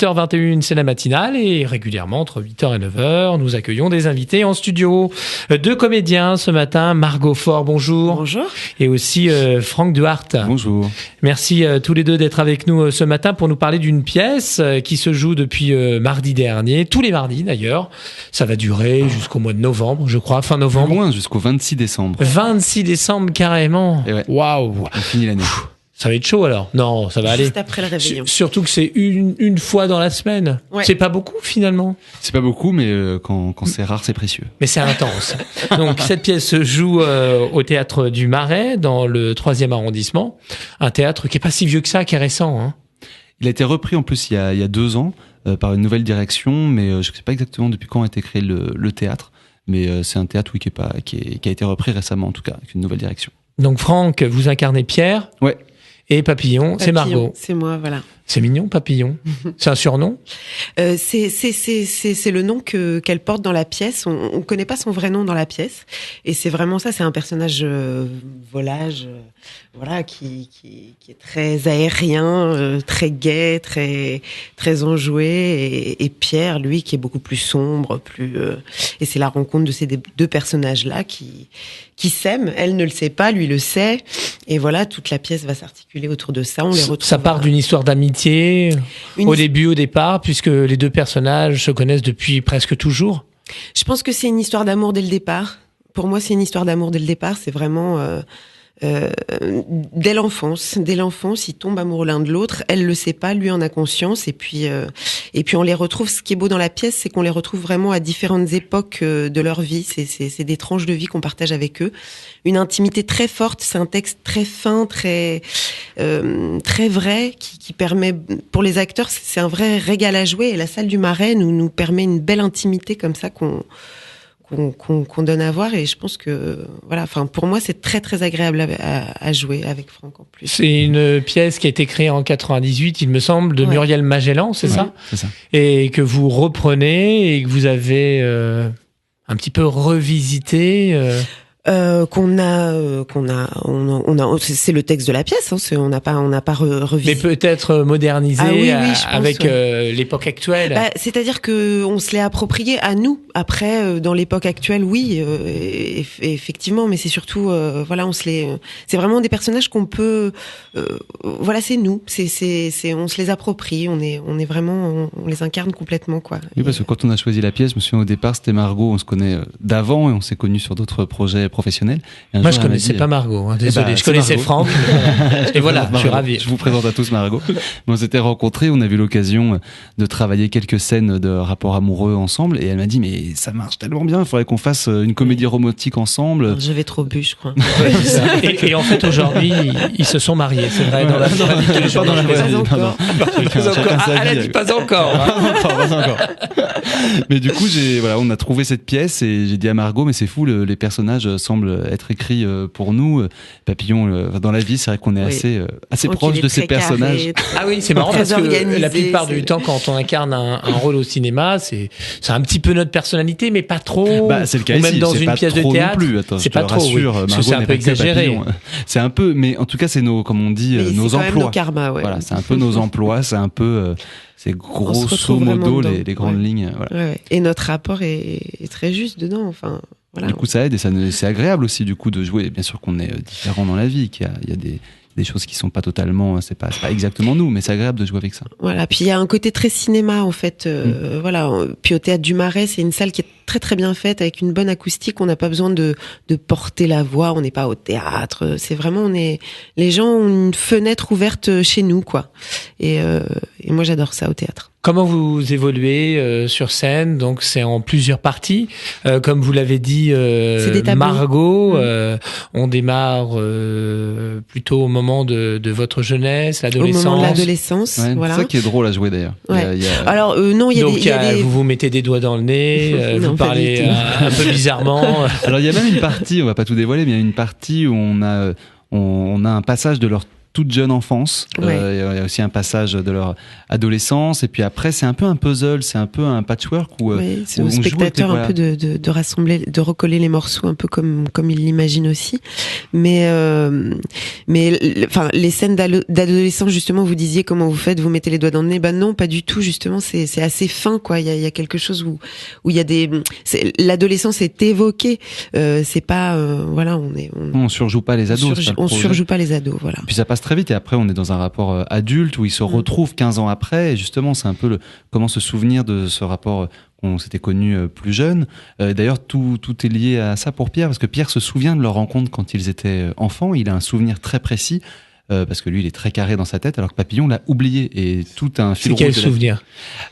8h21, c'est la matinale et régulièrement entre 8h et 9h, nous accueillons des invités en studio. Deux comédiens ce matin, Margot Faure, bonjour. Bonjour. Et aussi Franck Duhart. Bonjour. Merci tous les deux d'être avec nous ce matin pour nous parler d'une pièce qui se joue depuis mardi dernier, tous les mardis d'ailleurs. Ça va durer jusqu'au mois de novembre, je crois, fin novembre. Plus loin, jusqu'au 26 décembre. 26 décembre carrément. Et ouais. Waouh. On finit l'année. Ça va être chaud alors. Non, ça va aller. Juste après le réveillon. Surtout que c'est une fois dans la semaine. Ouais. C'est pas beaucoup finalement. C'est pas beaucoup, mais quand c'est rare, c'est précieux. Mais c'est intense. Donc cette pièce se joue au théâtre du Marais, dans le 3e arrondissement. Un théâtre qui est pas si vieux que ça, qui est récent. Hein. Il a été repris en plus il y a 2 ans par une nouvelle direction, mais je ne sais pas exactement depuis quand a été créé le théâtre. Mais c'est un théâtre qui a été repris récemment en tout cas, avec une nouvelle direction. Donc Franck, vous incarnez Pierre. Ouais. Et Papillon, c'est Margot. C'est moi, voilà. C'est mignon, Papillon. C'est un surnom. C'est le nom qu'elle porte dans la pièce. On connaît pas son vrai nom dans la pièce, et c'est vraiment ça. C'est un personnage volage, voilà, qui est très aérien, très gai, très enjoué, et Pierre, lui, qui est beaucoup plus sombre, et c'est la rencontre de ces deux personnages là qui s'aiment. Elle ne le sait pas, lui le sait, et voilà, toute la pièce va s'articuler autour de ça. On les retrouve. Ça part d'une histoire d'amitié au départ, puisque les deux personnages se connaissent depuis presque toujours. Je pense que c'est une histoire d'amour dès le départ. Pour moi, c'est une histoire d'amour dès le départ. C'est vraiment dès l'enfance, ils tombent amoureux l'un de l'autre. Elle le sait pas, lui en a conscience. Et puis on les retrouve. Ce qui est beau dans la pièce, c'est qu'on les retrouve vraiment à différentes époques de leur vie. C'est des tranches de vie qu'on partage avec eux. Une intimité très forte. C'est un texte très fin, très vrai, qui permet, pour les acteurs, c'est un vrai régal à jouer. Et la salle du Marais nous permet une belle intimité comme ça qu'on donne à voir, et je pense que voilà, enfin pour moi c'est très très agréable à jouer avec Franck en plus. C'est une pièce qui a été créée en 98, il me semble, de Muriel Magellan, c'est ça ? C'est ça. Et que vous reprenez et que vous avez un petit peu revisité. C'est le texte de la pièce, hein, on n'a pas revisité. Mais peut-être modernisé avec l'époque actuelle. C'est-à-dire que on se l'est approprié à nous. Après, dans l'époque actuelle, oui, effectivement, mais c'est surtout, voilà, c'est vraiment des personnages qu'on peut, voilà, c'est nous, on se les approprie, on est vraiment, on les incarne complètement, quoi. Oui, parce que quand on a choisi la pièce, je me souviens au départ, c'était Margot, on se connaît d'avant et on s'est connus sur d'autres projets professionnels. Moi, je connaissais pas Margot, hein, désolé, je connaissais Franck. Et voilà, je suis ravi. Je vous présente à tous Margot. On s'était rencontrés, on a eu l'occasion de travailler quelques scènes de rapports amoureux ensemble, et elle m'a dit mais ça marche tellement bien, il faudrait qu'on fasse une comédie romantique ensemble. J'avais trop bu, je crois. Et en fait, aujourd'hui, ils se sont mariés, c'est vrai, dans la vie de tous les jours. Elle a dit pas encore. Pas encore. Mais du coup, on a trouvé cette pièce et j'ai dit à Margot, mais c'est fou, les personnages semblent être écrits pour nous. Papillon, dans la vie, c'est vrai qu'on est assez proche de ces personnages. Ah oui, c'est marrant parce que la plupart du temps, quand on incarne un rôle au cinéma, c'est un petit peu notre personnalité, mais pas trop. C'est le cas ou ici. même dans une pièce de théâtre. Non plus. Attends, c'est pas trop. Rassure, Parce que c'est un peu exagéré. C'est un peu, mais en tout cas, c'est comme on dit, nos emplois. C'est nos karmas, ouais. Voilà, c'est un peu nos emplois, c'est un peu. C'est grosso modo les grandes lignes. Voilà. Ouais. Et notre rapport est très juste dedans. Enfin, voilà. Du coup, ça aide et c'est agréable aussi du coup de jouer. Bien sûr qu'on est différents dans la vie, qu'il y a des choses qui sont pas totalement, c'est pas exactement nous, mais c'est agréable de jouer avec ça. Voilà. Puis il y a un côté très cinéma en fait. Voilà. Puis au théâtre du Marais, c'est une salle qui est très très bien faite avec une bonne acoustique. On n'a pas besoin de porter la voix. On n'est pas au théâtre. C'est vraiment les gens ont une fenêtre ouverte chez nous, quoi. Et moi j'adore ça au théâtre. Comment vous évoluez sur scène? Donc c'est en plusieurs parties. Comme vous l'avez dit, Margot, on démarre plutôt au moment de votre jeunesse, l'adolescence. Au moment de l'adolescence, ouais, voilà. C'est ça qui est drôle à jouer d'ailleurs. Ouais. Alors non, il y a des... vous vous mettez des doigts dans le nez, vous parlez un peu bizarrement. Alors il y a même une partie, on va pas tout dévoiler, mais il y a une partie où on a un passage de leur toute jeune enfance. Il y a aussi un passage de leur adolescence. Et puis après, c'est un peu un puzzle, c'est un peu un patchwork où c'est au spectateur un peu de rassembler, de recoller les morceaux un peu comme il l'imagine aussi. Mais enfin, les scènes d'adolescence, justement, vous disiez comment vous faites, vous mettez les doigts dans le nez. Ben non, pas du tout. Justement, c'est assez fin, quoi. Il y a quelque chose où il y a l'adolescence est évoquée. C'est pas, voilà, on surjoue pas les ados. On surjoue pas les ados, voilà. Puis ça passe très vite et après on est dans un rapport adulte où ils se retrouvent 15 ans après et justement c'est un peu comment se souvenir de ce rapport qu'on s'était connu plus jeune. D'ailleurs tout est lié à ça pour Pierre parce que Pierre se souvient de leur rencontre quand ils étaient enfants. Il a un souvenir très précis. Parce que lui, il est très carré dans sa tête, alors que Papillon l'a oublié et tout un fil rouge. C'est quel souvenir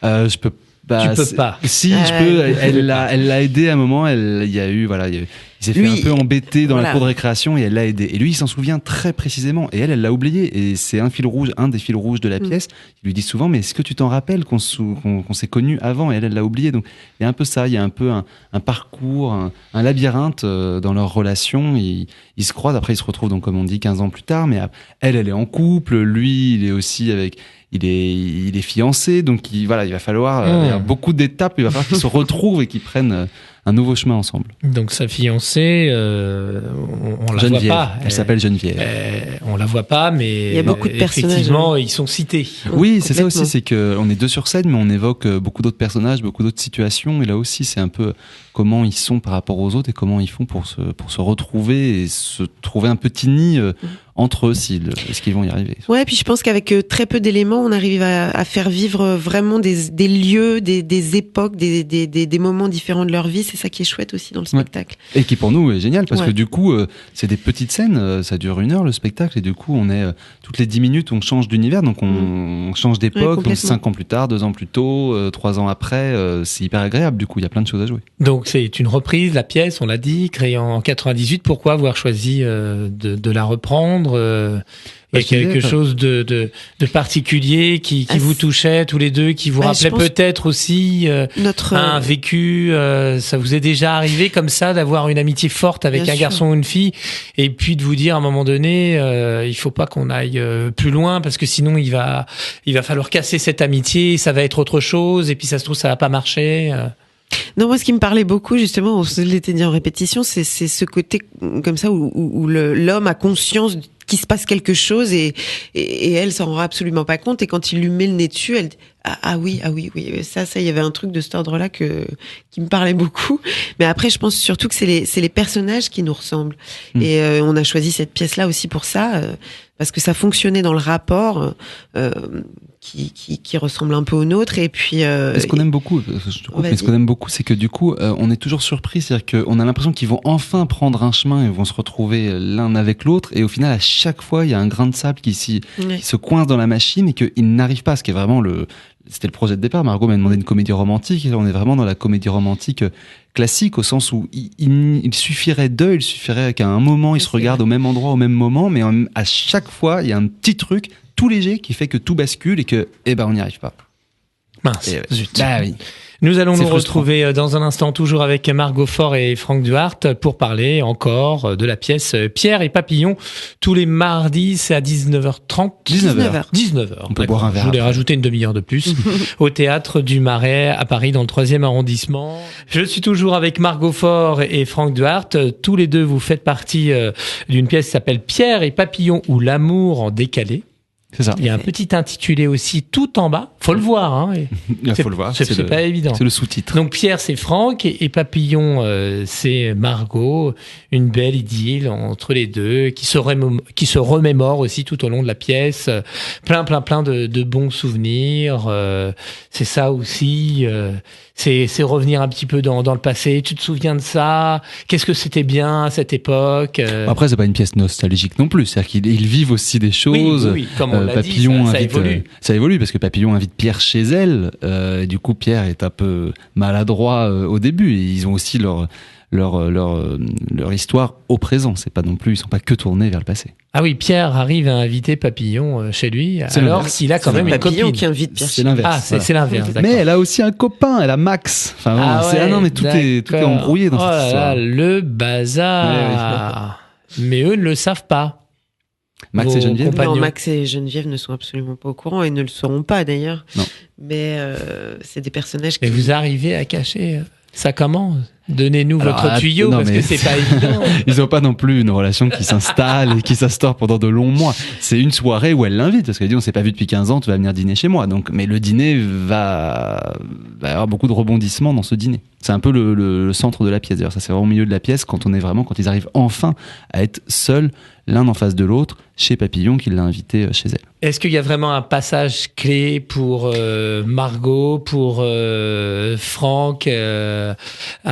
Je peux. Tu peux pas. Si, je peux. Elle l'a aidé à un moment. Il s'est fait un peu embêter dans la cour de récréation et elle l'a aidé. Et lui, il s'en souvient très précisément. Et elle l'a oublié. Et c'est un des fils rouges de la pièce. Il lui dit souvent, mais est-ce que tu t'en rappelles qu'on s'est connus avant? Et elle l'a oublié. Donc, il y a un peu ça. Il y a un peu un parcours, un labyrinthe dans leur relation. Ils se croisent. Après, ils se retrouvent, donc, comme on dit, 15 ans plus tard. Mais elle est en couple. Lui, il est aussi il est fiancé. Donc, il va falloir, il y a beaucoup d'étapes. Il va falloir qu'ils se retrouvent et qu'ils prennent un nouveau chemin ensemble. Donc sa fiancée, on la voit pas. Elle s'appelle Geneviève. On la voit pas, mais il y a beaucoup de personnages. Effectivement, ils sont cités. Oui, c'est ça aussi, c'est que on est deux sur scène, mais on évoque beaucoup d'autres personnages, beaucoup d'autres situations. Et là aussi, c'est un peu comment ils sont par rapport aux autres et comment ils font pour se retrouver et se trouver un petit nid entre eux, est-ce qu'ils vont y arriver. Ouais, puis je pense qu'avec très peu d'éléments, on arrive à faire vivre vraiment des lieux, des époques, des moments différents de leur vie. C'est ça qui est chouette aussi dans le spectacle. Et qui pour nous est génial parce que du coup, c'est des petites scènes, ça dure 1 heure le spectacle et du coup, on est toutes les 10 minutes, on change d'univers, donc on change d'époque, donc 5 ans plus tard, 2 ans plus tôt, 3 ans après, c'est hyper agréable. Du coup, il y a plein de choses à jouer. Donc c'est une reprise, la pièce, on l'a dit, créée en 98. Pourquoi avoir choisi de la reprendre? Il y a quelque chose de particulier qui vous touchait tous les deux, qui vous rappelait peut-être aussi un vécu. Ça vous est déjà arrivé comme ça d'avoir une amitié forte avec un garçon ou une fille, et puis de vous dire à un moment donné, il faut pas qu'on aille plus loin parce que sinon il va falloir casser cette amitié, ça va être autre chose, et puis ça se trouve ça va pas marcher. Non, moi, ce qui me parlait beaucoup, justement, on se l'était dit en répétition, c'est ce côté comme ça où l'homme a conscience qu'il se passe quelque chose et elle s'en rend absolument pas compte. Et quand il lui met le nez dessus, elle dit ah oui, ça, il y avait un truc de cet ordre-là qui me parlait beaucoup. Mais après, je pense surtout que c'est les personnages qui nous ressemblent. Et on a choisi cette pièce-là aussi pour ça, parce que ça fonctionnait dans le rapport. Qui ressemble un peu au nôtre et puis ce qu'on aime beaucoup, c'est que du coup on est toujours surpris, c'est-à-dire qu'on a l'impression qu'ils vont enfin prendre un chemin et vont se retrouver l'un avec l'autre, et au final à chaque fois il y a un grain de sable qui se coince dans la machine et qu'ils n'arrivent pas, ce qui est vraiment c'était le projet de départ. Margot m'a demandé une comédie romantique et là on est vraiment dans la comédie romantique classique, au sens où il suffirait qu'à un moment ils se regardent au même endroit au même moment, mais à chaque fois il y a un petit truc tout léger qui fait que tout bascule et que on n'y arrive pas. Mince, zut. Oui. Nous allons nous retrouver dans un instant, toujours avec Margot Faure et Franck Duhart, pour parler encore de la pièce Pierre et Papillon. Tous les mardis, c'est à 19h30. 19h. On peut boire un verre. Je voulais rajouter une demi-heure de plus. Au Théâtre du Marais, à Paris, dans le 3e arrondissement. Je suis toujours avec Margot Faure et Franck Duhart. Tous les deux, vous faites partie d'une pièce qui s'appelle Pierre et Papillon, ou l'amour en décalé. C'est ça. Il y a un petit intitulé aussi tout en bas. Faut le voir, hein. Faut le voir. C'est pas évident. C'est le sous-titre. Donc Pierre, c'est Franck, et Papillon, c'est Margot. Une belle idylle entre les deux, qui se remémore aussi tout au long de la pièce. Plein de bons souvenirs. C'est ça aussi. C'est revenir un petit peu dans le passé. Tu te souviens de ça? Qu'est-ce que c'était bien à cette époque? Après, c'est pas une pièce nostalgique non plus. C'est-à-dire qu'ils vivent aussi des choses. Oui, comme on l'a Papillon dit, ça évolue. Ça évolue parce que Papillon invite Pierre chez elle. Et du coup, Pierre est un peu maladroit au début. Et ils ont aussi leur histoire au présent. C'est pas non plus, ils sont pas que tournés vers le passé. Ah oui, Pierre arrive à inviter Papillon chez lui, alors qu'il a quand même une copine. Papillon qui invite Pierre. C'est l'inverse. Ah, c'est l'inverse. Mais elle a aussi un copain, elle a Max. Enfin, non, mais tout est embrouillé dans cette histoire. Le bazar. Mais eux ne le savent pas. Max et Geneviève. Non, Max et Geneviève ne sont absolument pas au courant et ne le seront pas d'ailleurs. Non. Mais c'est des personnages qui... Et vous arrivez à cacher ça comment ? Donnez-nous votre tuyau, parce que c'est pas évident. Ils n'ont pas non plus une relation qui s'installe et qui s'instaure pendant de longs mois. C'est une soirée où elle l'invite, parce qu'elle dit on s'est pas vu depuis 15 ans, tu vas venir dîner chez moi. Donc, mais le dîner va avoir beaucoup de rebondissements dans ce dîner. C'est un peu le centre de la pièce. D'ailleurs, ça c'est vraiment au milieu de la pièce quand ils arrivent enfin à être seuls l'un en face de l'autre chez Papillon qui l'a invité chez elle. Est-ce qu'il y a vraiment un passage clé pour Margot, pour Franck, un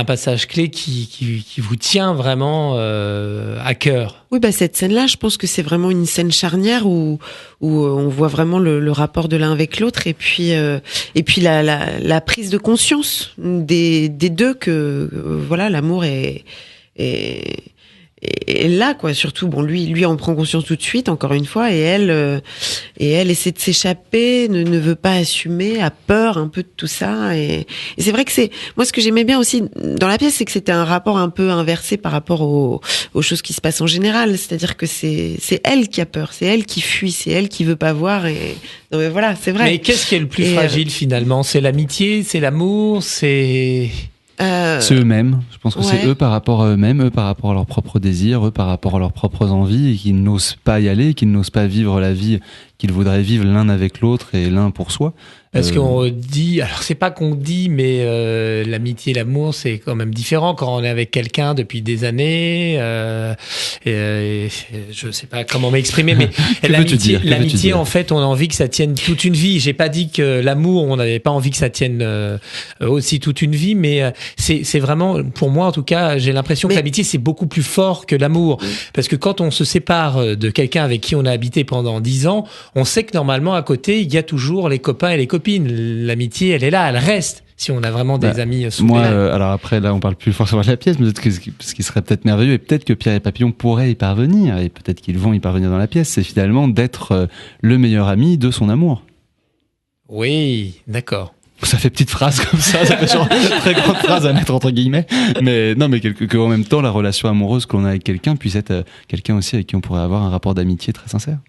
passage clé qui vous tient vraiment à cœur? Oui, cette scène-là, je pense que c'est vraiment une scène charnière où on voit vraiment le rapport de l'un avec l'autre et puis la prise de conscience des deux que voilà, l'amour est là, quoi. Surtout, lui en prend conscience tout de suite, encore une fois, et elle essaie de s'échapper, ne veut pas assumer, a peur un peu de tout ça, et c'est vrai que moi, ce que j'aimais bien aussi dans la pièce, c'est que c'était un rapport un peu inversé par rapport aux choses qui se passent en général, c'est-à-dire que c'est elle qui a peur, c'est elle qui fuit, c'est elle qui veut pas voir, et non, mais voilà, c'est vrai. Mais qu'est-ce qui est le plus fragile, finalement? C'est l'amitié, c'est l'amour, c'est eux-mêmes. Je pense que c'est eux par rapport à eux-mêmes, eux par rapport à leurs propres désirs, eux par rapport à leurs propres envies, et qu'ils n'osent pas y aller, qu'ils n'osent pas vivre la vie qu'ils voudraient vivre l'un avec l'autre et l'un pour soi. Parce qu'on dit, alors c'est pas qu'on dit, mais l'amitié et l'amour, c'est quand même différent quand on est avec quelqu'un depuis des années. Je sais pas comment m'exprimer, mais l'amitié, en fait, on a envie que ça tienne toute une vie. J'ai pas dit que l'amour, on n'avait pas envie que ça tienne aussi toute une vie, mais c'est vraiment, pour moi en tout cas, j'ai l'impression que l'amitié, c'est beaucoup plus fort que l'amour. Parce que quand on se sépare de quelqu'un avec qui on a habité pendant 10 ans, on sait que normalement, à côté, il y a toujours les copains et les copines. L'amitié, elle est là, elle reste. Si on a vraiment des amis soudés. Moi, alors après, là, on parle plus forcément de la pièce, mais ce qui serait peut-être merveilleux, et peut-être que Pierre et Papillon pourraient y parvenir, et peut-être qu'ils vont y parvenir dans la pièce, c'est finalement d'être le meilleur ami de son amour. Oui, d'accord. Ça fait petite phrase comme ça fait genre très grande phrase à mettre entre guillemets. Mais non, mais que en même temps, la relation amoureuse que l'on a avec quelqu'un puisse être quelqu'un aussi avec qui on pourrait avoir un rapport d'amitié très sincère.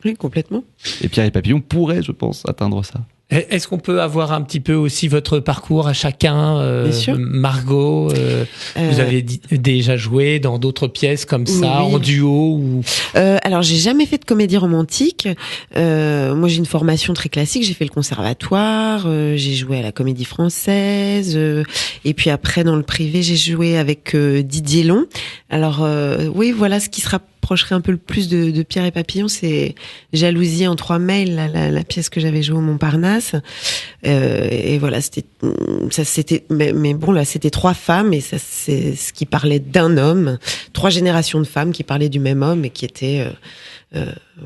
Oui, complètement. Et Pierre et Papillon pourraient, je pense, atteindre ça. Est-ce qu'on peut avoir un petit peu aussi votre parcours à chacun, Bien sûr. Margot, vous avez déjà joué dans d'autres pièces comme ça, en duo ou... Alors, j'ai jamais fait de comédie romantique. Moi, j'ai une formation très classique. J'ai fait le conservatoire, j'ai joué à la Comédie Française, et puis après, dans le privé, j'ai joué avec Didier Long. Alors, oui, voilà, ce qui se rapprocherait un peu le plus de Pierre et Papillon, c'est Jalousie en 3 mails, la pièce que j'avais jouée au Montparnasse. Et voilà, c'était, mais bon, là, c'était 3 femmes, et ça, c'est ce qui parlait d'un homme, 3 générations de femmes qui parlaient du même homme et qui étaient,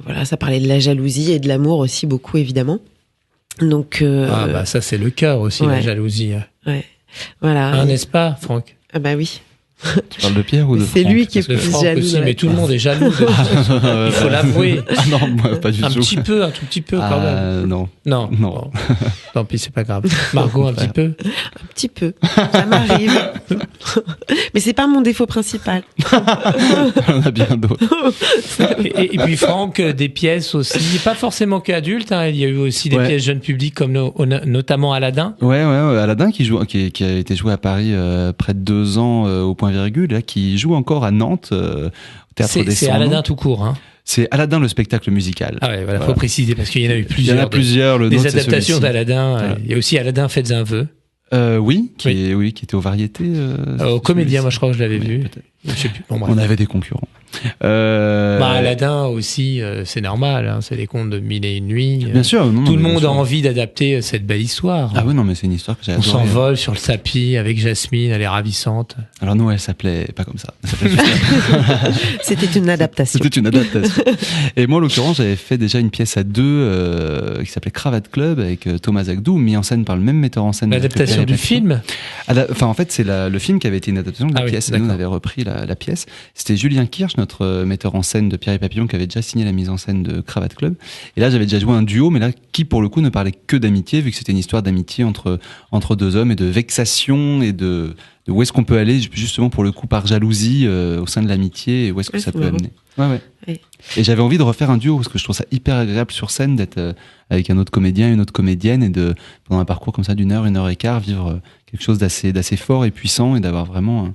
voilà, ça parlait de la jalousie et de l'amour aussi beaucoup, évidemment. Donc, ça, c'est le cœur aussi, la jalousie. Ouais. Voilà. N'est-ce pas, Franck? Ah bah oui. Tu parles de Pierre ou de Franck? C'est lui qui est plus jaloux aussi, mais tout le monde est jaloux. Il faut l'avouer. Ah non, moi, pas du tout. Un tout petit peu quand même. Non. Bon. Tant pis, c'est pas grave. Margot, un petit peu. Un petit peu. Ça m'arrive. Mais c'est pas mon défaut principal. On a bien d'autres. Et puis Franck, des pièces aussi, pas forcément que adultes. Il y a eu aussi des pièces jeunes publics comme notamment Aladdin. Ouais, Aladdin qui a été joué à Paris près de 2 ans au Point Virgule, là, qui joue encore à Nantes au Théâtre des Cendres. C'est Aladdin tout court, hein. C'est Aladdin le spectacle musical. Ah ouais, voilà, faut préciser parce qu'il y en a eu plusieurs. Il y en a plusieurs. Des adaptations d'Aladdin. Il y a aussi Aladdin Faites un vœu. Qui était aux variétés. Au Comédien, moi je crois que je l'avais vu. Je sais plus. Bon, on avait des concurrents. Aladdin aussi, c'est normal, hein, c'est des contes de 1001 nuits. Bien sûr. Tout le monde a envie d'adapter cette belle histoire. Ah oui, non, mais c'est une histoire que j'ai adorée. On s'envole sur le tapis avec Jasmine, elle est ravissante. Alors non, elle s'appelait pas comme ça. C'était une adaptation. Et moi, en l'occurrence, j'avais fait déjà une pièce à 2 qui s'appelait Cravate Club avec Thomas Agdou, mis en scène par le même metteur en scène. L'adaptation du film. Enfin, en fait, c'est le film qui avait été une adaptation de la pièce. Et nous, on avait repris la pièce. C'était Julien Kirch, notre metteur en scène de Pierre et Papillon, qui avait déjà signé la mise en scène de Cravate Club. Et là, j'avais déjà joué un duo, mais là, qui pour le coup ne parlait que d'amitié, vu que c'était une histoire d'amitié entre deux hommes et de vexation et de où est-ce qu'on peut aller justement pour le coup par jalousie au sein de l'amitié et où est-ce que ça peut amener. Ouais. Et j'avais envie de refaire un duo parce que je trouve ça hyper agréable sur scène d'être avec un autre comédien, une autre comédienne et de pendant un parcours comme ça d'1 heure, 1h15 vivre quelque chose d'assez fort et puissant et d'avoir vraiment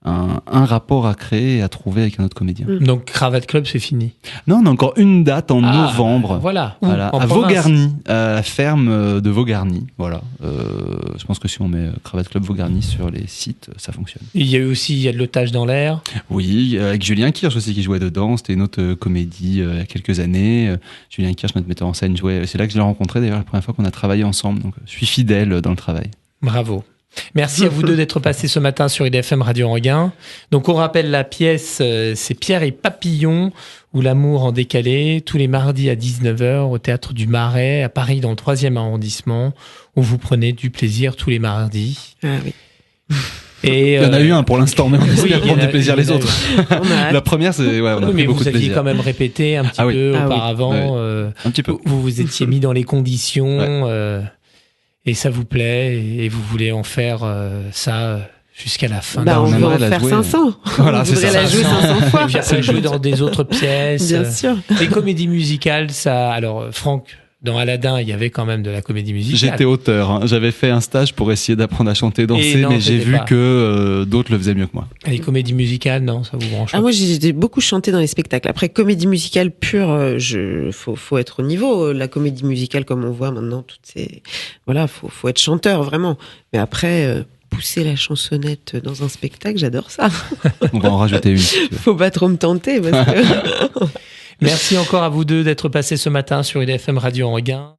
un rapport à créer et à trouver avec un autre comédien. Donc Cravate Club, c'est fini. Non, on a encore une date en novembre. Voilà. À Vaugarny, à la ferme de Vaugarny. Voilà. Je pense que si on met Cravate Club Vaugarny sur les sites, ça fonctionne. Il y a de l'otage dans l'air. Oui, avec Julien Kirsch aussi qui jouait dedans. C'était une autre comédie il y a quelques années. Julien Kirsch, notre metteur en scène, jouait. C'est là que je l'ai rencontré d'ailleurs la première fois qu'on a travaillé ensemble. Donc je suis fidèle dans le travail. Bravo. Merci à vous deux d'être passés ce matin sur IDFM Radio Enghien. Donc on rappelle la pièce, c'est Pierre et Papillon ou l'amour en décalé, tous les mardis à 19h au Théâtre du Marais à Paris dans le 3e arrondissement, où vous prenez du plaisir tous les mardis. Ah oui. Et il y en a eu un pour l'instant, mais on espère prendre du plaisir les autres. La première, c'est on a pris beaucoup de plaisir. Vous aviez quand même répété un petit peu auparavant. Un petit peu. Vous vous étiez mis dans les conditions. Et ça vous plaît et vous voulez en faire ça jusqu'à la fin. On veut en faire 500. Voilà, c'est ça. On voudrait la jouer 500 fois. Puis après jouer dans des autres pièces. Bien sûr. Les comédies musicales, ça. Alors Franck, dans Aladdin, il y avait quand même de la comédie musicale. J'étais auteur. Hein. J'avais fait un stage pour essayer d'apprendre à chanter, danser, mais j'ai vu que d'autres le faisaient mieux que moi. Et les comédies musicales, non, ça vous branche pas? Moi, j'ai beaucoup chanté dans les spectacles. Après, comédie musicale pure, faut être au niveau. La comédie musicale, comme on voit maintenant, faut être chanteur vraiment. Mais après, pousser la chansonnette dans un spectacle, j'adore ça. On va en rajouter une. Si tu veux. Faut pas trop me tenter parce que. Merci encore à vous deux d'être passés ce matin sur IDFM Radio Enghien.